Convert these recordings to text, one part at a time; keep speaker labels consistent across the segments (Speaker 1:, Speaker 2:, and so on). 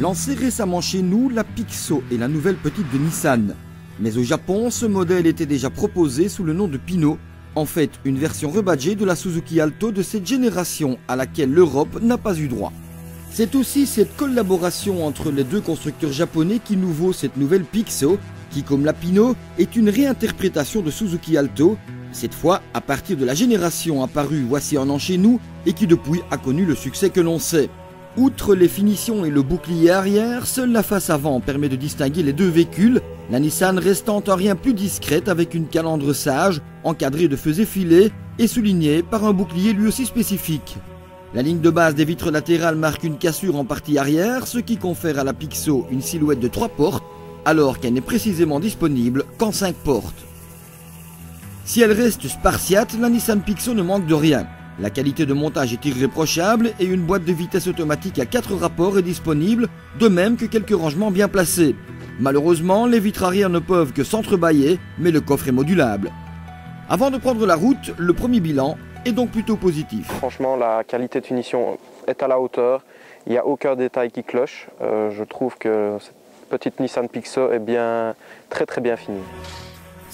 Speaker 1: Lancée récemment chez nous, la Pixo est la nouvelle petite de Nissan. Mais au Japon, ce modèle était déjà proposé sous le nom de Pinot, en fait une version rebadgée de la Suzuki Alto de cette génération à laquelle l'Europe n'a pas eu droit. C'est aussi cette collaboration entre les deux constructeurs japonais qui nous vaut cette nouvelle Pixo, qui comme la Pinot est une réinterprétation de Suzuki Alto, cette fois à partir de la génération apparue voici un an chez nous et qui depuis a connu le succès que l'on sait. Outre les finitions et le bouclier arrière, seule la face avant permet de distinguer les deux véhicules, la Nissan restant en rien plus discrète avec une calandre sage, encadrée de feux effilés et soulignée par un bouclier lui aussi spécifique. La ligne de base des vitres latérales marque une cassure en partie arrière, ce qui confère à la Pixo une silhouette de 3 portes, alors qu'elle n'est précisément disponible qu'en 5 portes. Si elle reste spartiate, la Nissan Pixo ne manque de rien. La qualité de montage est irréprochable et une boîte de vitesse automatique à 4 rapports est disponible, de même que quelques rangements bien placés. Malheureusement, les vitres arrière ne peuvent que s'entrebâiller, mais le coffre est modulable. Avant de prendre la route, le premier bilan est donc plutôt positif.
Speaker 2: Franchement, la qualité de finition est à la hauteur, il n'y a aucun détail qui cloche. Je trouve que cette petite Nissan Pixo est très bien finie.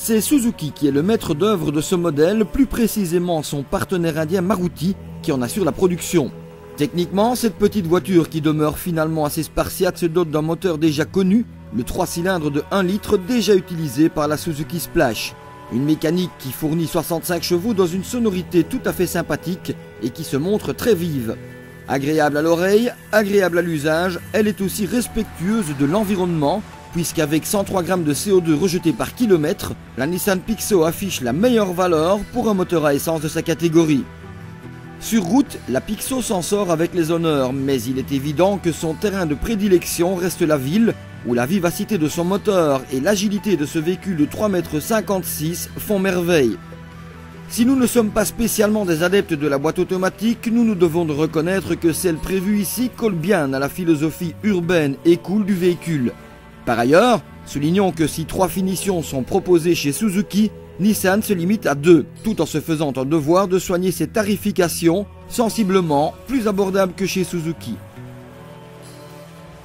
Speaker 1: C'est Suzuki qui est le maître d'œuvre de ce modèle, plus précisément son partenaire indien Maruti qui en assure la production. Techniquement, cette petite voiture qui demeure finalement assez spartiate se dote d'un moteur déjà connu, le 3 cylindres de 1 litre déjà utilisé par la Suzuki Splash. Une mécanique qui fournit 65 chevaux dans une sonorité tout à fait sympathique et qui se montre très vive. Agréable à l'oreille, agréable à l'usage, elle est aussi respectueuse de l'environnement, puisqu'avec 103 grammes de CO2 rejetés par kilomètre, la Nissan Pixo affiche la meilleure valeur pour un moteur à essence de sa catégorie. Sur route, la Pixo s'en sort avec les honneurs, mais il est évident que son terrain de prédilection reste la ville, où la vivacité de son moteur et l'agilité de ce véhicule de 3,56 m font merveille. Si nous ne sommes pas spécialement des adeptes de la boîte automatique, nous devons de reconnaître que celle prévue ici colle bien à la philosophie urbaine et cool du véhicule. Par ailleurs, soulignons que si 3 finitions sont proposées chez Suzuki, Nissan se limite à 2, tout en se faisant un devoir de soigner ses tarifications, sensiblement plus abordables que chez Suzuki.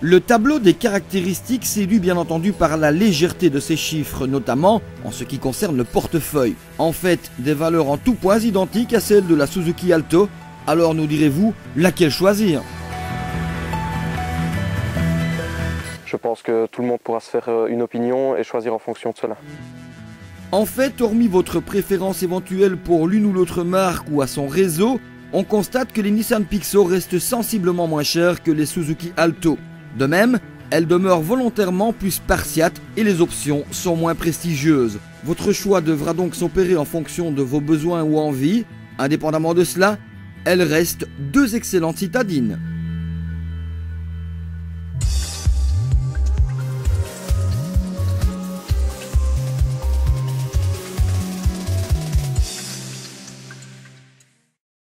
Speaker 1: Le tableau des caractéristiques séduit bien entendu par la légèreté de ces chiffres, notamment en ce qui concerne le portefeuille. En fait, des valeurs en tous points identiques à celles de la Suzuki Alto, alors nous direz-vous, laquelle choisir ?
Speaker 2: Je pense que tout le monde pourra se faire une opinion et choisir en fonction de cela.
Speaker 1: En fait, hormis votre préférence éventuelle pour l'une ou l'autre marque ou à son réseau, on constate que les Nissan Pixo restent sensiblement moins chères que les Suzuki Alto. De même, elles demeurent volontairement plus spartiates et les options sont moins prestigieuses. Votre choix devra donc s'opérer en fonction de vos besoins ou envies. Indépendamment de cela, elles restent 2 excellentes citadines.